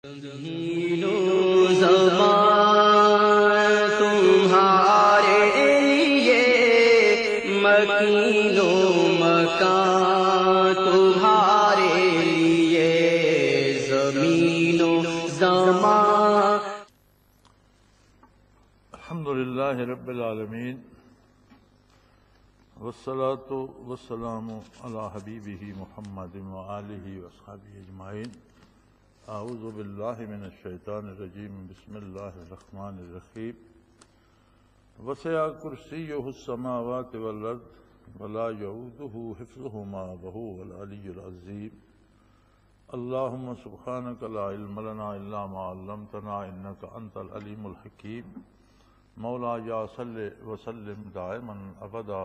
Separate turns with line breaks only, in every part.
زمین و زمان تمہارے لیے، مکین و مکان تمہارے لیے، زمین و زمان.
الحمدللہ رب العالمین، والصلاة والسلام علی حبیبہ محمد وآلہ واصحابہ اجمعین. اعوذ باللہ من الشیطان الرجیم، بسم اللہ الرحمن الرحیم. وسع کرسیہ السماوات والارض ولا یعودہ حفظہما وہو العلی العظیم. اللہم سبحانک لا علم لنا الا ما علمتنا انک انت العلیم الحکیم. مولا یا صلی وسلم دائما ابدا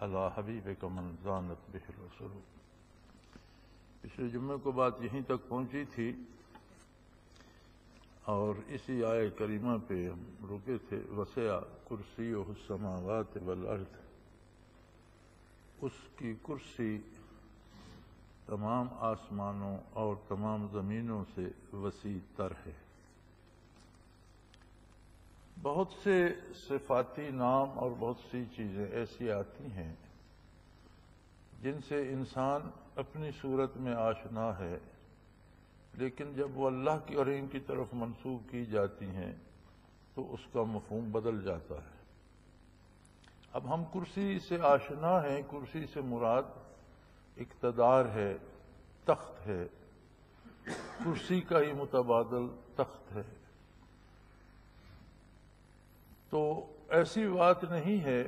علی حبیبک من زانت بہ الرسول. پچھلے جمعے کو بات یہیں تک پہنچی تھی اور اسی آیہ کریمہ پہ ہم رکے تھے. وسع کرسیہ السماوات والارض، اس کی کرسی تمام آسمانوں اور تمام زمینوں سے وسیع تر ہے. بہت سے صفاتی نام اور بہت سی چیزیں ایسی آتی ہیں جن سے انسان اپنی صورت میں آشنا ہے، لیکن جب وہ اللہ کی کریم کی طرف منسوب کی جاتی ہیں تو اس کا مفہوم بدل جاتا ہے. اب ہم کرسی سے آشنا ہیں. کرسی سے مراد اقتدار ہے، تخت ہے، کرسی کا ہی متبادل تخت ہے. تو ایسی بات نہیں ہے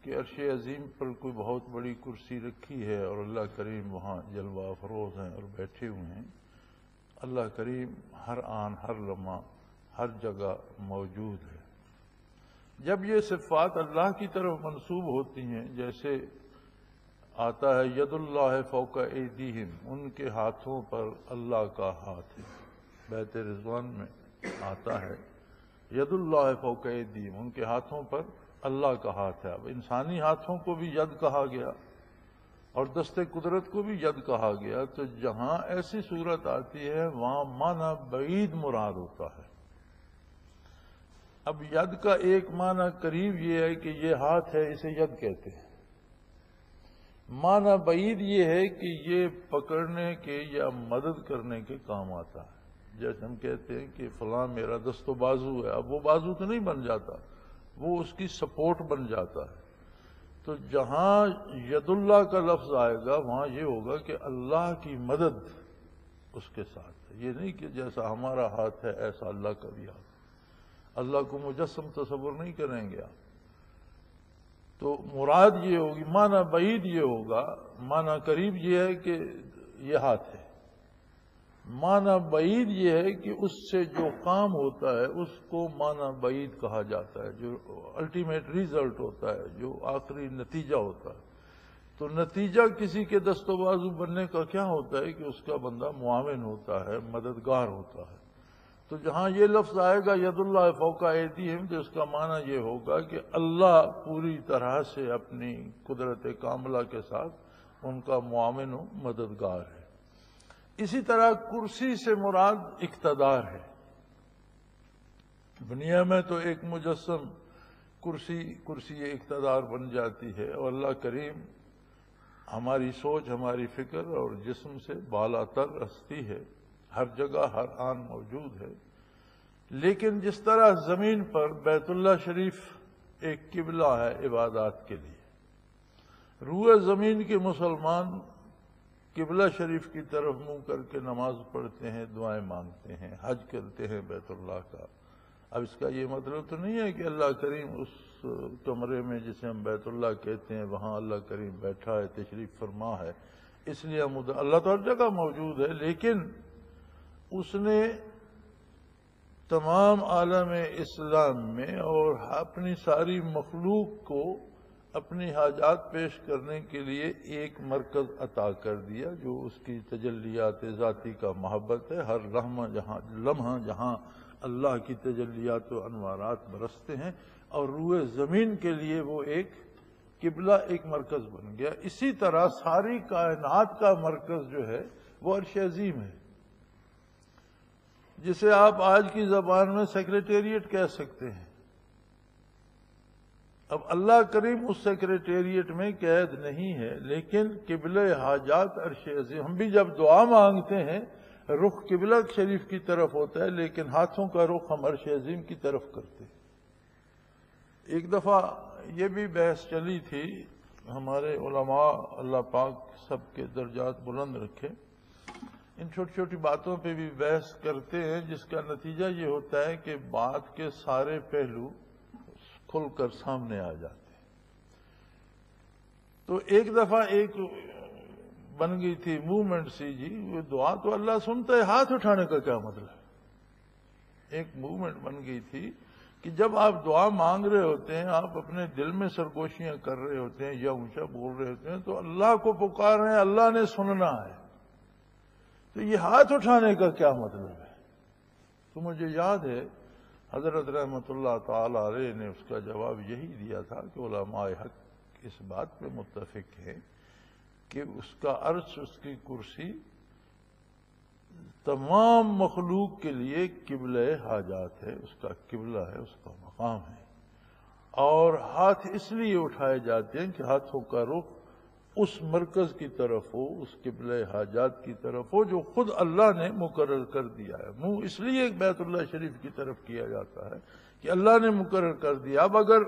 کہ عرش عظیم پر کوئی بہت بڑی کرسی رکھی ہے اور اللہ کریم وہاں جلوہ افروز ہیں اور بیٹھے ہوئے ہیں. اللہ کریم ہر آن، ہر لمحہ، ہر جگہ موجود ہے. جب یہ صفات اللہ کی طرف منسوب ہوتی ہیں، جیسے آتا ہے ید اللہ فوق ایدیہم، ان کے ہاتھوں پر اللہ کا ہاتھ ہے. بیت رضوان میں آتا ہے ید اللہ فوق ایدیہم، ان کے ہاتھوں پر اللہ کا ہاتھ ہے. اب انسانی ہاتھوں کو بھی ید کہا گیا اور دست قدرت کو بھی ید کہا گیا، تو جہاں ایسی صورت آتی ہے وہاں معنی بعید مراد ہوتا ہے. اب ید کا ایک معنی قریب یہ ہے کہ یہ ہاتھ ہے، اسے ید کہتے ہیں. معنی بعید یہ ہے کہ یہ پکڑنے کے یا مدد کرنے کے کام آتا ہے. جیسے ہم کہتے ہیں کہ فلاں میرا دست و بازو ہے، اب وہ بازو تو نہیں بن جاتا، وہ اس کی سپورٹ بن جاتا ہے. تو جہاں ید اللہ کا لفظ آئے گا وہاں یہ ہوگا کہ اللہ کی مدد اس کے ساتھ ہے. یہ نہیں کہ جیسا ہمارا ہاتھ ہے ایسا اللہ کا بھی ہاتھ. اللہ کو مجسم تصور نہیں کریں گے آپ. تو مراد یہ ہوگی، معنی بعید یہ ہوگا. معنی قریب یہ ہے کہ یہ ہاتھ ہے. معنی بعید یہ ہے کہ اس سے جو کام ہوتا ہے اس کو معنی بعید کہا جاتا ہے، جو الٹیمیٹ ریزلٹ ہوتا ہے، جو آخری نتیجہ ہوتا ہے. تو نتیجہ کسی کے دست و بازو بننے کا کیا ہوتا ہے کہ اس کا بندہ معاون ہوتا ہے، مددگار ہوتا ہے. تو جہاں یہ لفظ آئے گا ید اللہ فوق ایدیہم، تو اس کا معنی یہ ہوگا کہ اللہ پوری طرح سے اپنی قدرت کاملہ کے ساتھ ان کا معاون و مددگار ہے. اسی طرح کرسی سے مراد اقتدار ہے. دنیا میں تو ایک مجسم کرسی اقتدار بن جاتی ہے، اور اللہ کریم ہماری سوچ، ہماری فکر اور جسم سے بالا تر ہستی ہے، ہر جگہ ہر آن موجود ہے. لیکن جس طرح زمین پر بیت اللہ شریف ایک قبلہ ہے عبادات کے لیے، روئے زمین کے مسلمان قبلہ شریف کی طرف منہ کر کے نماز پڑھتے ہیں، دعائیں مانگتے ہیں، حج کرتے ہیں بیت اللہ کا. اب اس کا یہ مطلب تو نہیں ہے کہ اللہ کریم اس کمرے میں جسے ہم بیت اللہ کہتے ہیں وہاں اللہ کریم بیٹھا ہے، تشریف فرما ہے، اس لیے ہم اللہ تو ہر جگہ موجود ہے. لیکن اس نے تمام عالم اسلام میں اور اپنی ساری مخلوق کو اپنی حاجات پیش کرنے کے لیے ایک مرکز عطا کر دیا، جو اس کی تجلیات ذاتی کا محبت ہے. ہر لمحہ جہاں اللہ کی تجلیات و انوارات برستے ہیں، اور روئے زمین کے لیے وہ ایک قبلہ، ایک مرکز بن گیا. اسی طرح ساری کائنات کا مرکز جو ہے وہ عرش عظیم ہے. جسے آپ آج کی زبان میں سیکریٹریٹ کہہ سکتے ہیں۔ اب اللہ کریم اس سیکریٹریٹ میں قید نہیں ہے، لیکن قبلہ حاجات عرش عظیم۔ ہم بھی جب دعا مانگتے ہیں رخ قبلہ شریف کی طرف ہوتا ہے، لیکن ہاتھوں کا رخ ہم عرش عظیم کی طرف کرتے ہیں۔ ایک دفعہ یہ بھی بحث چلی تھی، ہمارے علماء اللہ پاک سب کے درجات بلند رکھے، ان چھوٹی چھوٹی باتوں پہ بھی بحث کرتے ہیں، جس کا نتیجہ یہ ہوتا ہے کہ بات کے سارے پہلو کھل کر سامنے آ جاتے ہیں۔ تو ایک دفعہ ایک بن گئی تھی موومنٹ سی، جی وہ دعا تو اللہ سنتا ہے، ہاتھ اٹھانے کا کیا مطلب ہے؟ ایک موومنٹ بن گئی تھی کہ جب آپ دعا مانگ رہے ہوتے ہیں، آپ اپنے دل میں سرگوشیاں کر رہے ہوتے ہیں یا اونچا بول رہے ہوتے ہیں، تو اللہ کو پکار رہے ہیں، اللہ نے سننا ہے، تو یہ ہاتھ اٹھانے کا کیا مطلب ہے؟ تو مجھے یاد ہے حضرت رحمت اللہ تعالی علیہ نے اس کا جواب یہی دیا تھا کہ علماء حق اس بات پہ متفق ہیں کہ اس کا عرش، اس کی کرسی تمام مخلوق کے لیے قبلہ حاجات ہے، اس کا قبلہ ہے، اس کا مقام ہے، اور ہاتھ اس لیے اٹھائے جاتے ہیں کہ ہاتھوں کا رخ اس مرکز کی طرف ہو، اس قبلہ حاجات کی طرف ہو جو خود اللہ نے مقرر کر دیا ہے۔ منہ اس لیے بیت اللہ شریف کی طرف کیا جاتا ہے کہ اللہ نے مقرر کر دیا۔ اب اگر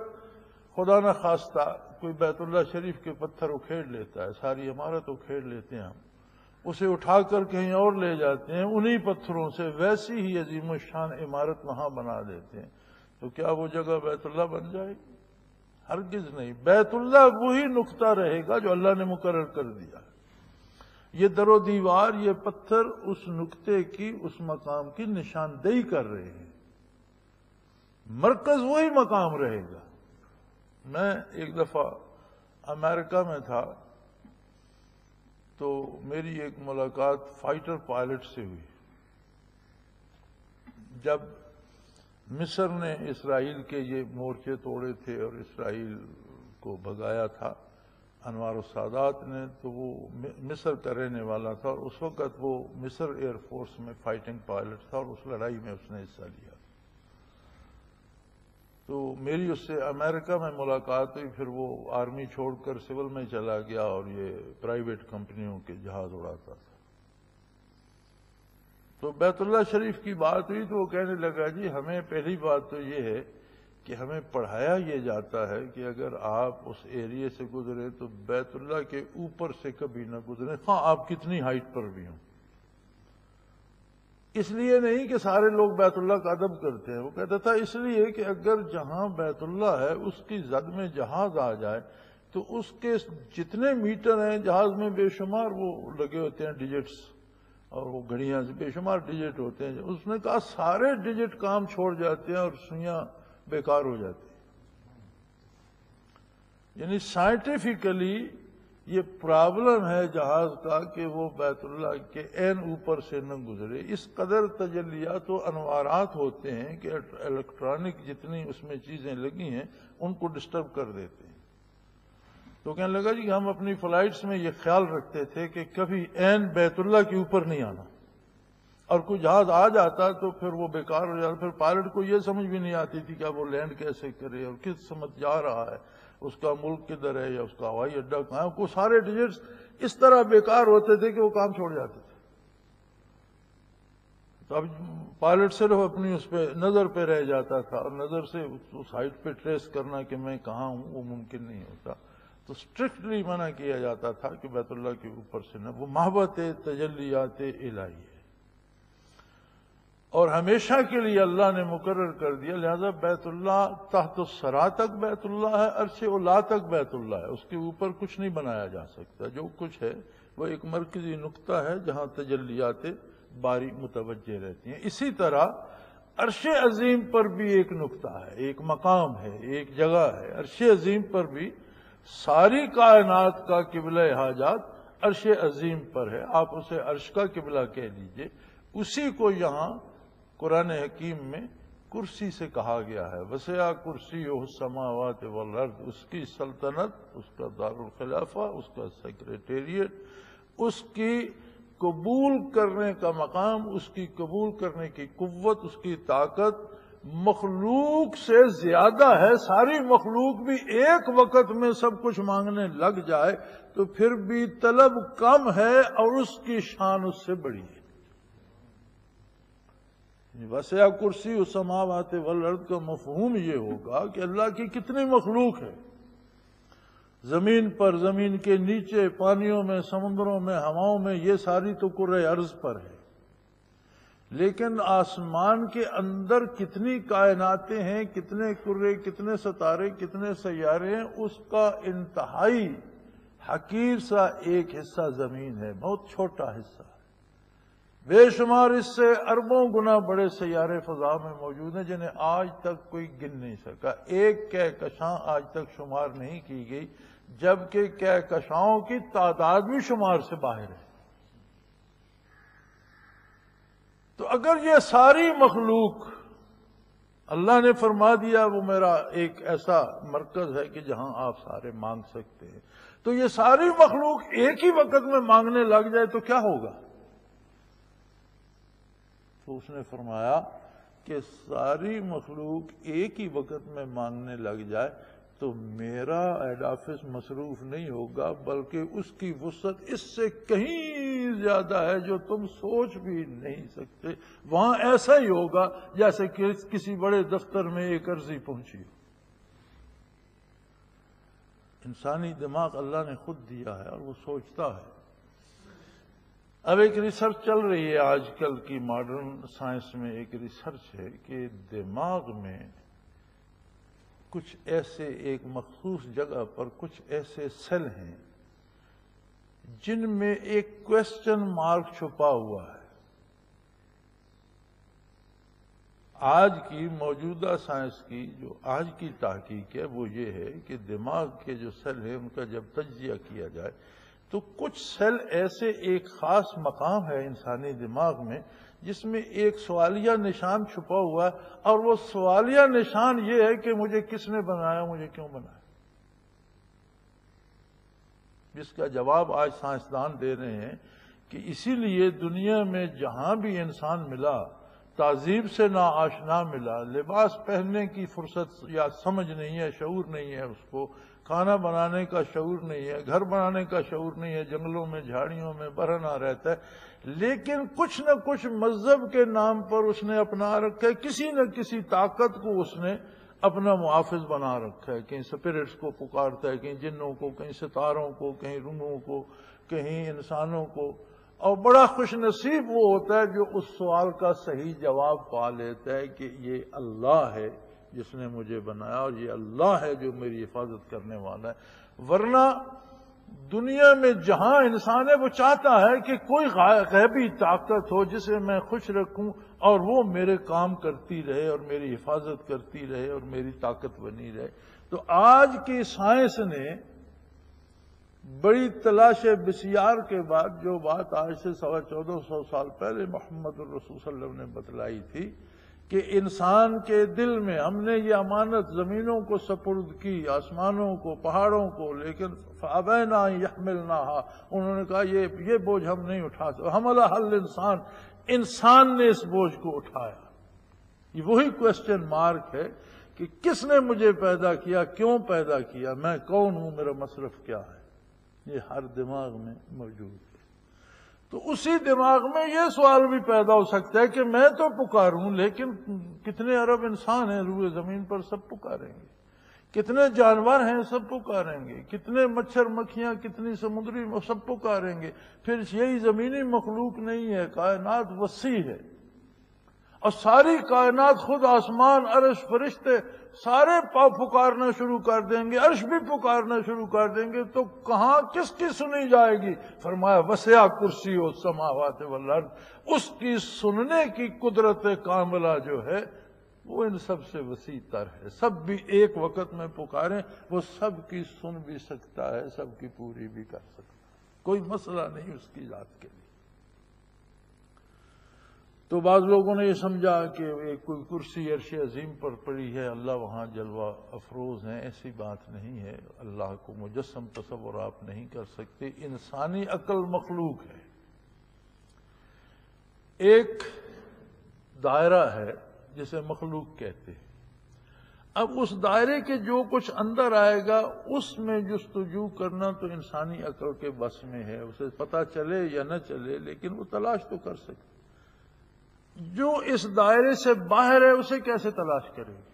خدا نہ خواستہ کوئی بیت اللہ شریف کے پتھر اکھیڑ لیتا ہے، ساری عمارت اکھیڑ لیتے ہیں، ہم اسے اٹھا کر کہیں اور لے جاتے ہیں، انہی پتھروں سے ویسی ہی عظیم الشان عمارت وہاں بنا دیتے ہیں، تو کیا وہ جگہ بیت اللہ بن جائے گی؟ ہرگز نہیں۔ بیت اللہ وہی نقطہ رہے گا جو اللہ نے مقرر کر دیا۔ یہ در و دیوار، یہ پتھر اس نقطے کی، اس مقام کی نشاندہی کر رہے ہیں، مرکز وہی مقام رہے گا۔ میں ایک دفعہ امریکہ میں تھا، تو میری ایک ملاقات فائٹر پائلٹ سے ہوئی۔ جب مصر نے اسرائیل کے یہ مورچے توڑے تھے اور اسرائیل کو بھگایا تھا انوار السادات نے، تو وہ مصر کا رہنے والا تھا، اور اس وقت وہ مصر ایئر فورس میں فائٹنگ پائلٹ تھا، اور اس لڑائی میں اس نے حصہ لیا۔ تو میری اس سے امریکہ میں ملاقات ہوئی، پھر وہ آرمی چھوڑ کر سول میں چلا گیا اور یہ پرائیویٹ کمپنیوں کے جہاز اڑاتا تھا۔ تو بیت اللہ شریف کی بات ہوئی تو وہ کہنے لگا، جی ہمیں پہلی بات تو یہ ہے کہ ہمیں پڑھایا یہ جاتا ہے کہ اگر آپ اس ایریے سے گزرے تو بیت اللہ کے اوپر سے کبھی نہ گزریں، ہاں آپ کتنی ہائٹ پر بھی ہوں۔ اس لیے نہیں کہ سارے لوگ بیت اللہ کا ادب کرتے ہیں، وہ کہتا تھا اس لیے کہ اگر جہاں بیت اللہ ہے اس کی زد میں جہاز آ جائے تو اس کے جتنے میٹر ہیں جہاز میں بے شمار وہ لگے ہوتے ہیں ڈیجٹس، اور وہ گھڑیاں سے بے شمار ڈیجٹ ہوتے ہیں، اس نے کہا سارے ڈیجٹ کام چھوڑ جاتے ہیں اور سوئیاں بیکار ہو جاتی ہیں۔ یعنی سائنٹیفکلی یہ پرابلم ہے جہاز کا کہ وہ بیت اللہ کے عین اوپر سے نہ گزرے۔ اس قدر تجلیات و انوارات ہوتے ہیں کہ الیکٹرانک جتنی اس میں چیزیں لگی ہیں ان کو ڈسٹرب کر دیتے ہیں۔ تو کہنے لگا جی ہم اپنی فلائٹس میں یہ خیال رکھتے تھے کہ کبھی عین بیت اللہ کے اوپر نہیں آنا، اور کوئی جہاز آ جاتا تو پھر وہ بیکار ہو جاتا۔ پھر پائلٹ کو یہ سمجھ بھی نہیں آتی تھی کہ وہ لینڈ کیسے کرے اور کس سمت جا رہا ہے، اس کا ملک کدھر ہے یا اس کا ہوائی اڈہ کہاں ہے۔ وہ سارے ڈیجٹس اس طرح بیکار ہوتے تھے کہ وہ کام چھوڑ جاتے تھے۔ تو اب پائلٹ صرف اپنی اس پہ نظر پہ رہ جاتا تھا، اور نظر سے اس ہائٹ پہ ٹریس کرنا کہ میں کہاں ہوں وہ ممکن نہیں ہوتا۔ تو اسٹرکٹلی منع کیا جاتا تھا کہ بیت اللہ کے اوپر سے نہ، وہ محبت تجلیات الہی ہے اور ہمیشہ کے لیے اللہ نے مقرر کر دیا، لہذا بیت اللہ تحت الثری تک بیت اللہ ہے، عرش اولا تک بیت اللہ ہے، اس کے اوپر کچھ نہیں بنایا جا سکتا۔ جو کچھ ہے وہ ایک مرکزی نقطہ ہے جہاں تجلیات باری متوجہ رہتی ہیں۔ اسی طرح عرش عظیم پر بھی ایک نقطہ ہے، ایک مقام ہے، ایک جگہ ہے۔ عرش عظیم پر بھی ساری کائنات کا قبلہ حاجات عرش عظیم پر ہے، آپ اسے عرش کا قبلہ کہہ دیجئے۔ اسی کو یہاں قرآن حکیم میں کرسی سے کہا گیا ہے، وسع کرسیہ السماوات والارض، اس کی سلطنت، اس کا دارالخلافہ، اس کا سیکریٹریٹ، اس کی قبول کرنے کا مقام، اس کی قبول کرنے کی قوت، اس کی طاقت مخلوق سے زیادہ ہے۔ ساری مخلوق بھی ایک وقت میں سب کچھ مانگنے لگ جائے تو پھر بھی طلب کم ہے اور اس کی شان اس سے بڑی ہے۔ وسع کرسی السماوات والارض کا مفہوم یہ ہوگا کہ اللہ کی کتنی مخلوق ہے، زمین پر، زمین کے نیچے، پانیوں میں، سمندروں میں، ہواؤں میں، یہ ساری تو کرۂ ارض پر ہے، لیکن آسمان کے اندر کتنی کائناتیں ہیں، کتنے کرے، کتنے ستارے، کتنے سیارے ہیں، اس کا انتہائی حقیر سا ایک حصہ زمین ہے، بہت چھوٹا حصہ، بے شمار اس سے اربوں گنا بڑے سیارے فضا میں موجود ہیں جنہیں آج تک کوئی گن نہیں سکا، ایک کہکشاں آج تک شمار نہیں کی گئی، جبکہ کہکشاؤں کی تعداد بھی شمار سے باہر ہے۔ تو اگر یہ ساری مخلوق اللہ نے فرما دیا وہ میرا ایک ایسا مرکز ہے کہ جہاں آپ سارے مانگ سکتے ہیں، تو یہ ساری مخلوق ایک ہی وقت میں مانگنے لگ جائے تو کیا ہوگا؟ تو اس نے فرمایا کہ ساری مخلوق ایک ہی وقت میں مانگنے لگ جائے تو میرا ہیڈ آفس مصروف نہیں ہوگا، بلکہ اس کی وسعت اس سے کہیں زیادہ ہے جو تم سوچ بھی نہیں سکتے۔ وہاں ایسا ہی ہوگا جیسے کہ کسی بڑے دفتر میں ایک عرضی پہنچی ہو۔ انسانی دماغ اللہ نے خود دیا ہے اور وہ سوچتا ہے۔ اب ایک ریسرچ چل رہی ہے آج کل کی ماڈرن سائنس میں، ایک ریسرچ ہے کہ دماغ میں کچھ ایسے ایک مخصوص جگہ پر کچھ ایسے سیل ہیں جن میں ایک کویسچن مارک چھپا ہوا ہے۔ آج کی موجودہ سائنس کی جو آج کی تحقیق ہے وہ یہ ہے کہ دماغ کے جو سیل ہیں ان کا جب تجزیہ کیا جائے تو کچھ سیل ایسے ایک خاص مقام ہے انسانی دماغ میں جس میں ایک سوالیہ نشان چھپا ہوا ہے، اور وہ سوالیہ نشان یہ ہے کہ مجھے کس نے بنایا، مجھے کیوں بنایا، جس کا جواب آج سائنسدان دے رہے ہیں کہ اسی لیے دنیا میں جہاں بھی انسان ملا، تہذیب سے ناآشنا ملا، لباس پہننے کی فرصت یا سمجھ نہیں ہے، شعور نہیں ہے، اس کو کھانا بنانے کا شعور نہیں ہے، گھر بنانے کا شعور نہیں ہے، جنگلوں میں جھاڑیوں میں برہنا رہتا ہے، لیکن کچھ نہ کچھ مذہب کے نام پر اس نے اپنا رکھا ہے، کسی نہ کسی طاقت کو اس نے اپنا محافظ بنا رکھا ہے، کہیں سپرٹس کو پکارتا ہے، کہیں جنوں کو، کہیں ستاروں کو، کہیں روحوں کو، کہیں انسانوں کو، اور بڑا خوش نصیب وہ ہوتا ہے جو اس سوال کا صحیح جواب پا لیتا ہے کہ یہ اللہ ہے جس نے مجھے بنایا اور یہ اللہ ہے جو میری حفاظت کرنے والا ہے۔ ورنہ دنیا میں جہاں انسان ہے وہ چاہتا ہے کہ کوئی غیبی طاقت ہو جسے میں خوش رکھوں اور وہ میرے کام کرتی رہے اور میری حفاظت کرتی رہے اور میری طاقت بنی رہے۔ تو آج کی سائنس نے بڑی تلاش بسیار کے بعد جو بات آج سے 1450 سال پہلے محمد الرسول صلی اللہ علیہ وسلم نے بتلائی تھی کہ انسان کے دل میں ہم نے یہ امانت زمینوں کو سپرد کی، آسمانوں کو، پہاڑوں کو، لیکن فابینا یحملناہا، انہوں نے کہا یہ بوجھ ہم نہیں اٹھا سکتے، حملھا الانسان، انسان نے اس بوجھ کو اٹھایا۔ یہ وہی کویسچن مارک ہے کہ کس نے مجھے پیدا کیا، کیوں پیدا کیا، میں کون ہوں، میرا مصرف کیا ہے، یہ ہر دماغ میں موجود ہے۔ تو اسی دماغ میں یہ سوال بھی پیدا ہو سکتا ہے کہ میں تو پکاروں لیکن کتنے ارب انسان ہیں روئے زمین پر، سب پکاریں گے، کتنے جانور ہیں سب پکاریں گے، کتنے مچھر مکھیاں، کتنی سمندری سب پکاریں گے، پھر یہی زمینی مخلوق نہیں ہے، کائنات وسیع ہے، اور ساری کائنات، خود آسمان، عرش، فرشتے سارے پکارنا شروع کر دیں گے، عرش بھی پکارنا شروع کر دیں گے، تو کہاں کس کی سنی جائے گی؟ فرمایا وسع کرسی السماوات والارض، اس کی سننے کی قدرت کاملہ جو ہے وہ ان سب سے وسیع تر ہے۔ سب بھی ایک وقت میں پکاریں، وہ سب کی سن بھی سکتا ہے، سب کی پوری بھی کر سکتا ہے، کوئی مسئلہ نہیں اس کی ذات کے لیے۔ تو بعض لوگوں نے یہ سمجھا کہ کوئی کرسی عرش عظیم پر پڑی ہے، اللہ وہاں جلوہ افروز ہیں، ایسی بات نہیں ہے، اللہ کو مجسم تصور آپ نہیں کر سکتے، انسانی عقل مخلوق ہے، ایک دائرہ ہے جسے مخلوق کہتے ہیں. اب اس دائرے کے جو کچھ اندر آئے گا اس میں جستجو کرنا تو انسانی عقل کے بس میں ہے. اسے پتہ چلے یا نہ چلے لیکن وہ تلاش تو کر سکتے. جو اس دائرے سے باہر ہے اسے کیسے تلاش کرے گی؟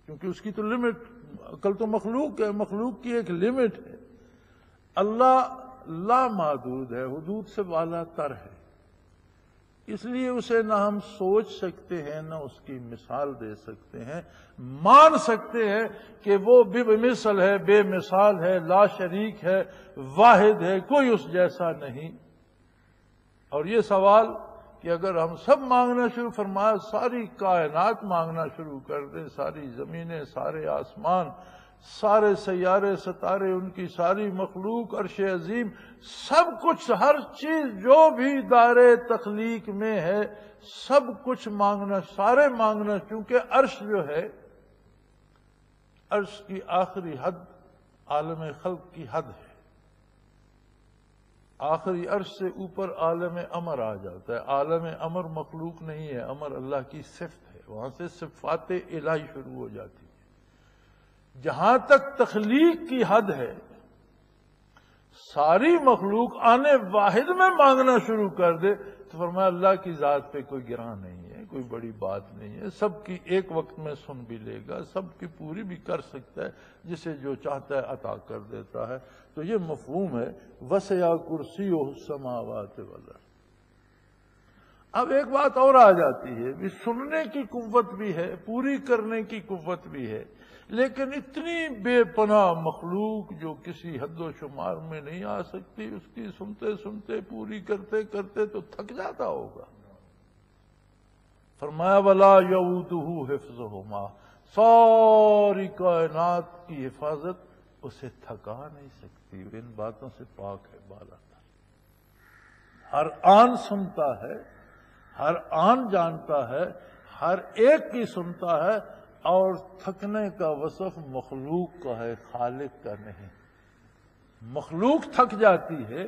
کیونکہ اس کی تو لمٹ، عقل تو مخلوق ہے، مخلوق کی ایک لمٹ ہے. اللہ لامحدود ہے، حدود سے بالا تر ہے. اس لیے اسے نہ ہم سوچ سکتے ہیں نہ اس کی مثال دے سکتے ہیں. مان سکتے ہیں کہ وہ بے مثل ہے، بے مثال ہے، لا شریک ہے، واحد ہے، کوئی اس جیسا نہیں. اور یہ سوال کہ اگر ہم سب مانگنا شروع فرمایا، ساری کائنات مانگنا شروع کر دیں، ساری زمینیں، سارے آسمان، سارے سیارے ستارے، ان کی ساری مخلوق، عرش عظیم، سب کچھ، ہر چیز جو بھی دائرے تخلیق میں ہے، سب کچھ مانگنا، سارے مانگنا. کیونکہ عرش جو ہے، عرش کی آخری حد عالم خلق کی حد ہے. آخری عرش سے اوپر عالم امر آ جاتا ہے. عالم امر مخلوق نہیں ہے، امر اللہ کی صفت ہے. وہاں سے صفات الہی شروع ہو جاتی ہے. جہاں تک تخلیق کی حد ہے، ساری مخلوق آنے واحد میں مانگنا شروع کر دے تو فرمایا اللہ کی ذات پہ کوئی گراں نہیں ہے، کوئی بڑی بات نہیں ہے. سب کی ایک وقت میں سن بھی لے گا، سب کی پوری بھی کر سکتا ہے، جسے جو چاہتا ہے عطا کر دیتا ہے. تو یہ مفہوم ہے وسع کرسیہ السماوات والارض. اب ایک بات اور آ جاتی ہے، بھی سننے کی قوت بھی ہے، پوری کرنے کی قوت بھی ہے، لیکن اتنی بے پناہ مخلوق جو کسی حد و شمار میں نہیں آ سکتی، اس کی سنتے سنتے، پوری کرتے کرتے تو تھک جاتا ہوگا. فرمایا وَلَا يَئُودُهُ حِفْظُهُمَا، ساری کائنات کی حفاظت اسے تھکا نہیں سکتی. ان باتوں سے پاک ہے بالا تر. ہر آن سنتا ہے، ہر آن جانتا ہے، ہر ایک کی سنتا ہے. اور تھکنے کا وصف مخلوق کا ہے، خالق کا نہیں. مخلوق تھک جاتی ہے،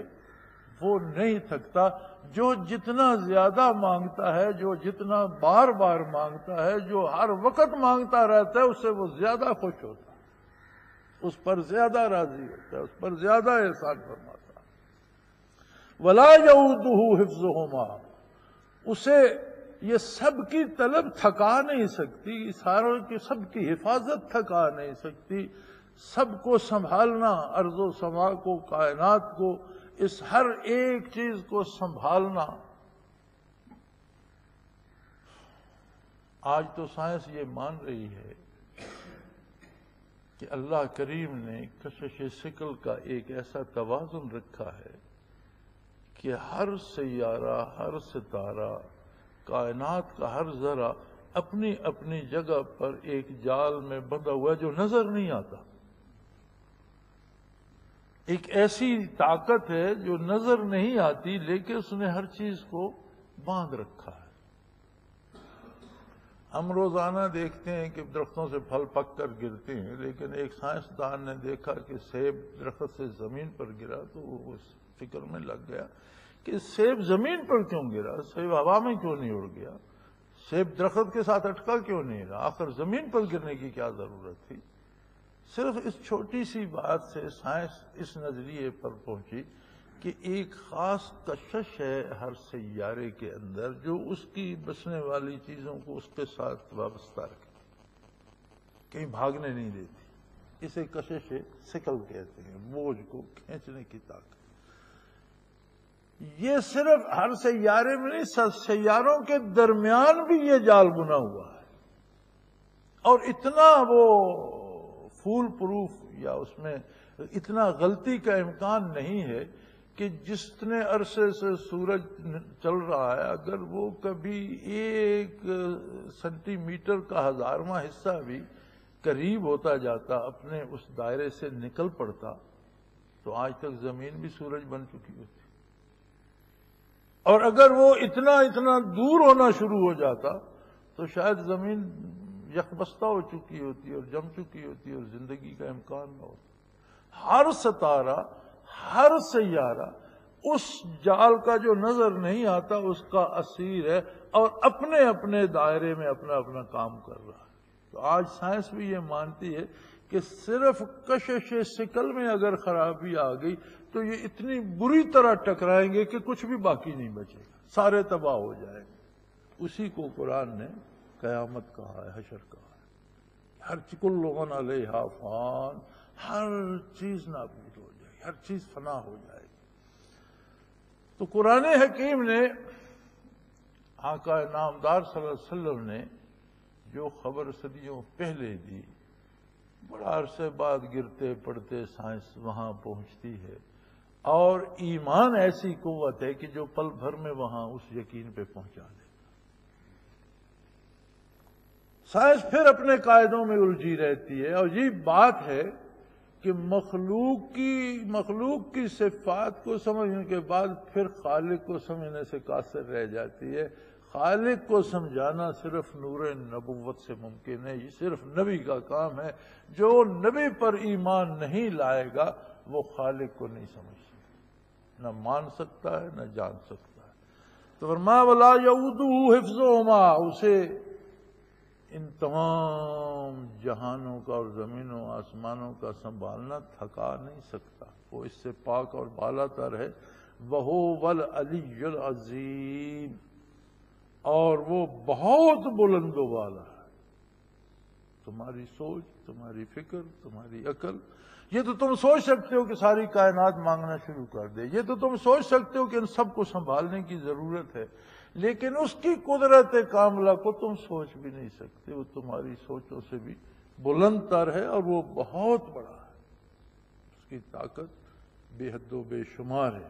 وہ نہیں تھکتا. جو جتنا زیادہ مانگتا ہے، جو جتنا بار بار مانگتا ہے، جو ہر وقت مانگتا رہتا ہے، اس سے وہ زیادہ خوش ہوتا ہے، اس پر زیادہ راضی ہوتا ہے، اس پر زیادہ احسان فرماتا ہے. وَلَا يَئُودُهُ حِفْظُهُمَا، اسے یہ سب کی طلب تھکا نہیں سکتی، ساروں کی، سب کی حفاظت تھکا نہیں سکتی. سب کو سنبھالنا، ارض و سما کو، کائنات کو، اس ہر ایک چیز کو سنبھالنا. آج تو سائنس یہ مان رہی ہے کہ اللہ کریم نے کشش ثقل کا ایک ایسا توازن رکھا ہے کہ ہر سیارہ، ہر ستارہ، کائنات کا ہر ذرہ اپنی اپنی جگہ پر ایک جال میں بندھا ہوا ہے جو نظر نہیں آتا. ایک ایسی طاقت ہے جو نظر نہیں آتی لیکن اس نے ہر چیز کو باندھ رکھا ہے. ہم روزانہ دیکھتے ہیں کہ درختوں سے پھل پک کر گرتے ہیں، لیکن ایک سائنسدان نے دیکھا کہ سیب درخت سے زمین پر گرا تو وہ اس فکر میں لگ گیا کہ سیب زمین پر کیوں گرا، سیب ہوا میں کیوں نہیں اڑ گیا، سیب درخت کے ساتھ اٹکا کیوں نہیں رہا، آخر زمین پر گرنے کی کیا ضرورت تھی. صرف اس چھوٹی سی بات سے سائنس اس نظریے پر پہنچی کہ ایک خاص کشش ہے ہر سیارے کے اندر جو اس کی بسنے والی چیزوں کو اس کے ساتھ وابستہ رکھے، کہیں بھاگنے نہیں دیتی. اسے کشش ثقل کہتے ہیں، بوجھ کو کھینچنے کی طاقت. یہ صرف ہر سیارے میں نہیں، سیاروں کے درمیان بھی یہ جال بنا ہوا ہے. اور اتنا وہ فول پروف یا اس میں اتنا غلطی کا امکان نہیں ہے کہ جتنے عرصے سے سورج چل رہا ہے اگر وہ کبھی 1 سینٹی میٹر کا 1000واں حصہ بھی قریب ہوتا جاتا، اپنے اس دائرے سے نکل پڑتا، تو آج تک زمین بھی سورج بن چکی ہوتی. اور اگر وہ اتنا دور ہونا شروع ہو جاتا تو شاید زمین یکبستہ ہو چکی ہوتی اور جم چکی ہوتی اور زندگی کا امکان نہ ہوتا. ہر ستارہ، ہر سیارہ اس جال کا جو نظر نہیں آتا اس کا اسیر ہے اور اپنے اپنے دائرے میں اپنا اپنا کام کر رہا ہے۔ تو آج سائنس بھی یہ مانتی ہے کہ صرف کشش سکل میں اگر خرابی آ گئی تو یہ اتنی بری طرح ٹکرائیں گے کہ کچھ بھی باقی نہیں بچے گا، سارے تباہ ہو جائیں گے۔ اسی کو قرآن نے قیامت کہا ہے، حشر کہا ہے۔ ہر کل من علیہا فان، ہر چیز نابود ہو جائے گی، ہر چیز فنا ہو جائے گی۔ تو قرآن حکیم نے آقا نامدار صلی اللہ علیہ وسلم نے جو خبر صدیوں پہلے دی، بڑا عرصے بعد گرتے پڑتے سائنس وہاں پہنچتی ہے، اور ایمان ایسی قوت ہے کہ جو پل بھر میں وہاں اس یقین پہ پہنچا دے۔ سائنس پھر اپنے قاعدوں میں الجھی رہتی ہے، اور یہ بات ہے کہ مخلوق کی صفات کو سمجھنے کے بعد پھر خالق کو سمجھنے سے قاصر رہ جاتی ہے۔ خالق کو سمجھانا صرف نور نبوت سے ممکن ہے، یہ صرف نبی کا کام ہے۔ جو نبی پر ایمان نہیں لائے گا وہ خالق کو نہیں سمجھ سکتا، نہ مان سکتا ہے نہ جان سکتا ہے۔ تو فرمایا وَلَا يَؤُودُهُ حِفْظُهُمَا، اسے ان تمام جہانوں کا اور زمینوں آسمانوں کا سنبھالنا تھکا نہیں سکتا، وہ اس سے پاک اور بالا تر ہے۔ وَهُوَ الْعَلِيُّ الْعَظِيمُ، اور وہ بہت بلند و بالا ہے۔ تمہاری سوچ، تمہاری فکر، تمہاری عقل، یہ تو تم سوچ سکتے ہو کہ ساری کائنات مانگنا شروع کر دے، یہ تو تم سوچ سکتے ہو کہ ان سب کو سنبھالنے کی ضرورت ہے، لیکن اس کی قدرت کاملہ کو تم سوچ بھی نہیں سکتے، وہ تمہاری سوچوں سے بھی بلند تر ہے اور وہ بہت بڑا ہے، اس کی طاقت بے حد و بے شمار ہے۔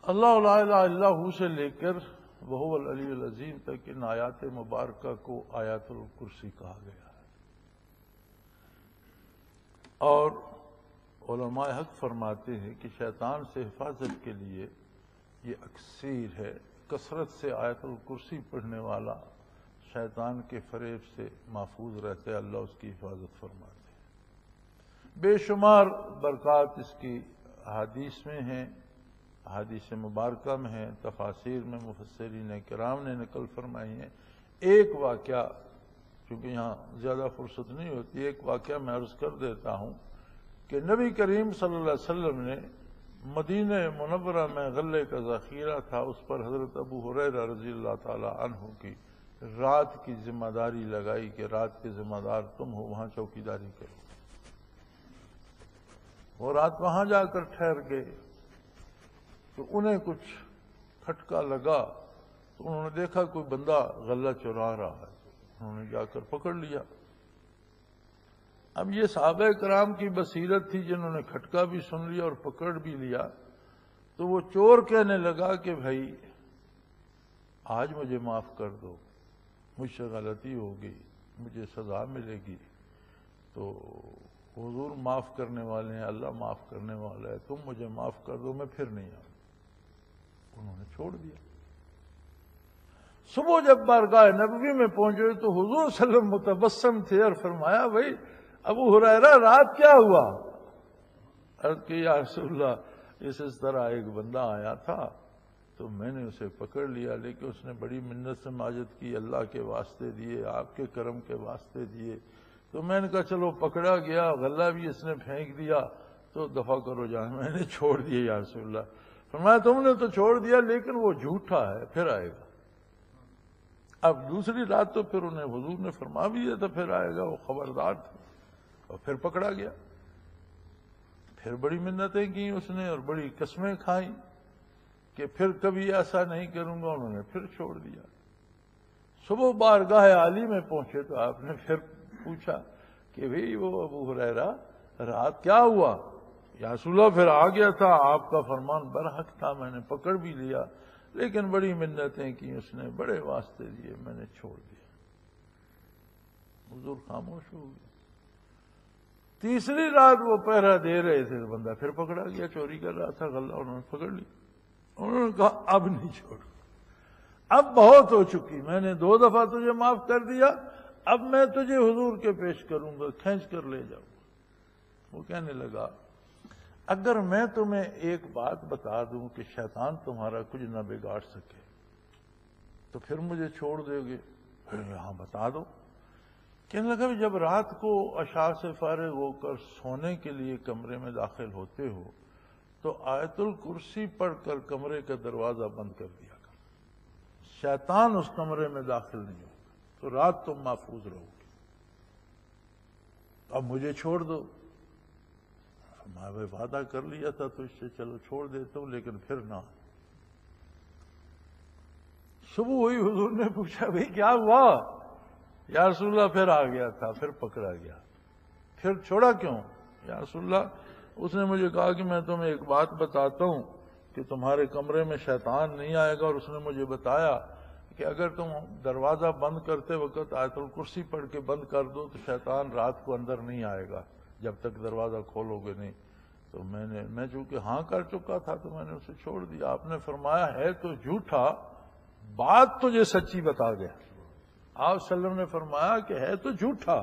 اللہ لا الہ الا ہو سے لے کر وہو العلی العظیم تک ان آیات مبارکہ کو آیات الکرسی کہا گیا ہے۔ اور علماء حق فرماتے ہیں کہ شیطان سے حفاظت کے لیے یہ اکثیر ہے، کثرت سے آیت الکرسی پڑھنے والا شیطان کے فریب سے محفوظ رہتے، اللہ اس کی حفاظت فرماتے ہیں۔ بے شمار برکات اس کی احادیث میں ہیں، احادیث مبارکہ میں ہیں، تفاسیر میں مفسرین کرام نے نقل فرمائی ہیں۔ ایک واقعہ، چونکہ یہاں زیادہ فرصت نہیں ہوتی، ایک واقعہ میں عرض کر دیتا ہوں کہ نبی کریم صلی اللہ علیہ وسلم نے مدینہ منورہ میں غلے کا ذخیرہ تھا، اس پر حضرت ابو ہریرہ رضی اللہ تعالی عنہ کی رات کی ذمہ داری لگائی کہ رات کے ذمہ دار تم ہو، وہاں چوکیداری کرو۔ وہ رات وہاں جا کر ٹھہر گئے تو انہیں کچھ کھٹکا لگا، تو انہوں نے دیکھا کوئی بندہ غلہ چرا رہا ہے، انہوں نے جا کر پکڑ لیا۔ اب یہ صحابہ کرام کی بصیرت تھی جنہوں نے کھٹکا بھی سن لیا اور پکڑ بھی لیا، تو وہ چور کہنے لگا کہ بھائی آج مجھے معاف کر دو، مجھ سے غلطی ہو گئی، مجھے سزا ملے گی۔ تو حضور معاف کرنے والے ہیں، اللہ معاف کرنے والا ہے، تم مجھے معاف کر دو، میں پھر نہیں آؤں۔ انہوں نے چھوڑ دیا۔ صبح جب بارگاہ نبوی میں پہنچے تو حضور صلی اللہ علیہ وسلم متبسم تھے اور فرمایا بھائی ابو ہریرہ رات کیا ہوا؟ عرض کہ یا رسول اللہ اس طرح ایک بندہ آیا تھا تو میں نے اسے پکڑ لیا، لیکن اس نے بڑی منت سے ماجت کی، اللہ کے واسطے دیے، آپ کے کرم کے واسطے دیے، تو میں نے کہا چلو پکڑا گیا، غلہ بھی اس نے پھینک دیا تو دفع کرو جان، میں نے چھوڑ دیا یا رسول اللہ۔ فرمایا تم نے تو چھوڑ دیا لیکن وہ جھوٹا ہے، پھر آئے گا۔ اب دوسری رات تو پھر انہیں حضور نے فرما بھی دیا تھا پھر آئے گا، وہ خبردار تھے، اور پھر پکڑا گیا۔ پھر بڑی منتیں کی اس نے اور بڑی قسمیں کھائیں کہ پھر کبھی ایسا نہیں کروں گا، انہوں نے پھر چھوڑ دیا۔ صبح بارگاہ عالی میں پہنچے تو آپ نے پھر پوچھا کہ بھئی وہ ابو ہریرہ رات کیا ہوا؟ یا رسول اللہ پھر آ گیا تھا، آپ کا فرمان برحق تھا، میں نے پکڑ بھی لیا لیکن بڑی منتیں کی اس نے، بڑے واسطے دیے، میں نے چھوڑ دیا۔ حضور خاموش ہو گئے۔ تیسری رات وہ پہرا دے رہے تھے تو بندہ پھر پکڑا گیا، چوری کر رہا تھا غلہ، انہوں نے پکڑ لی۔ انہوں نے کہا اب نہیں چھوڑ، اب بہت ہو چکی، میں نے 2 دفعہ تجھے معاف کر دیا، اب میں تجھے حضور کے پیش کروں گا، کھینچ کر لے جاؤں گا۔ وہ کہنے لگا اگر میں تمہیں ایک بات بتا دوں کہ شیطان تمہارا کچھ نہ بگاڑ سکے تو پھر مجھے چھوڑ دو گے؟ پھر یہاں بتا دو۔ کہنے لگا بھی جب رات کو عشاء سے فارغ ہو کر سونے کے لیے کمرے میں داخل ہوتے ہو تو آیت الکرسی پڑھ کر کمرے کا دروازہ بند کر دیا کر، شیطان اس کمرے میں داخل نہیں ہوگا، تو رات تم محفوظ رہو گے۔ اب مجھے چھوڑ دو۔ میں وعدہ کر لیا تھا تو اس سے چلو چھوڑ دیتا ہوں، لیکن پھر نہ۔ صبح ہوئی، حضور نے پوچھا بھئی کیا ہوا؟ یا رسول اللہ پھر آ گیا تھا، پھر پکڑا گیا۔ پھر چھوڑا کیوں؟ یا رسول اللہ اس نے مجھے کہا کہ میں تمہیں ایک بات بتاتا ہوں کہ تمہارے کمرے میں شیطان نہیں آئے گا، اور اس نے مجھے بتایا کہ اگر تم دروازہ بند کرتے وقت آیت الکرسی پڑھ کے بند کر دو تو شیطان رات کو اندر نہیں آئے گا جب تک دروازہ کھولو گے نہیں۔ تو میں چونکہ ہاں کر چکا تھا تو میں نے اسے چھوڑ دیا۔ آپ نے فرمایا ہے تو جھوٹا، بات تجھے سچی بتا گیا۔ آپ صلی اللہ علیہ وسلم نے فرمایا کہ ہے تو جھوٹا،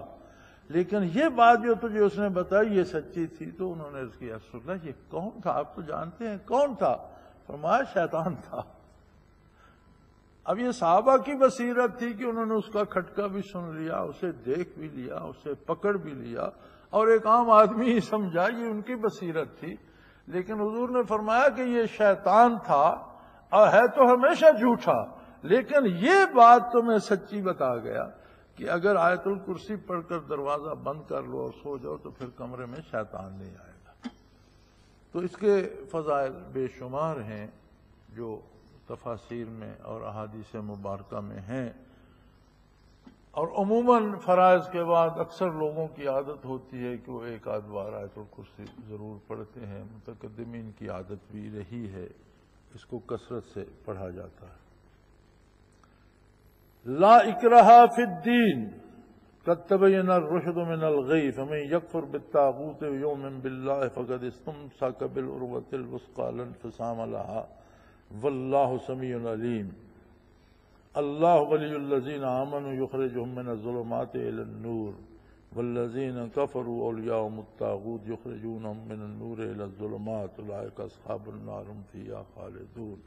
لیکن یہ بات جو تجھے اس نے بتائی یہ سچی تھی۔ تو انہوں نے اس کی رسول اللہ یہ کون تھا؟ آپ تو جانتے ہیں کون تھا؟ فرمایا شیطان تھا۔ اب یہ صحابہ کی بصیرت تھی کہ انہوں نے اس کا کھٹکا بھی سن لیا، اسے دیکھ بھی لیا، اسے پکڑ بھی لیا، اور ایک عام آدمی ہی سمجھا، یہ ان کی بصیرت تھی۔ لیکن حضور نے فرمایا کہ یہ شیطان تھا، اور ہے تو ہمیشہ جھوٹا، لیکن یہ بات تو میں سچی بتا گیا کہ اگر آیت الکرسی پڑھ کر دروازہ بند کر لو اور سو جاؤ تو پھر کمرے میں شیطان نہیں آئے گا۔ تو اس کے فضائل بے شمار ہیں جو تفاسیر میں اور احادیث مبارکہ میں ہیں، اور عموماً فرائض کے بعد اکثر لوگوں کی عادت ہوتی ہے کہ وہ ایک آدھ بار آیت الکرسی ضرور پڑھتے ہیں۔ متقدمین کی عادت بھی رہی ہے، اس کو کثرت سے پڑھا جاتا ہے۔ لا اکراہ فی الدین قد تبین الرشد من الغی فمن یکفر بالطاغوت یؤمن باللہ فقد استمسک بالعروۃ الوثقی لا انفصام لها واللہ سمیع علیم۔ اللہ ولی الذین آمنوا یخرجهم من الظلمات الی النور والذین کفروا اولیاءهم الطاغوت یخرجونهم من النور الی الظلمات اولئک اصحاب النار هم فیہا خالدون۔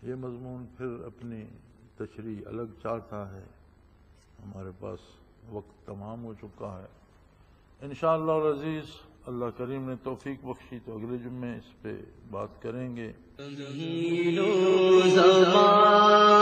یہ مضمون پھر اپنی تشریح الگ چاہتا ہے، ہمارے پاس وقت تمام ہو چکا ہے۔ انشاءاللہ العزیز اللہ کریم نے توفیق بخشی تو اگلے جمعے اس پہ بات کریں گے۔
زمین و زمان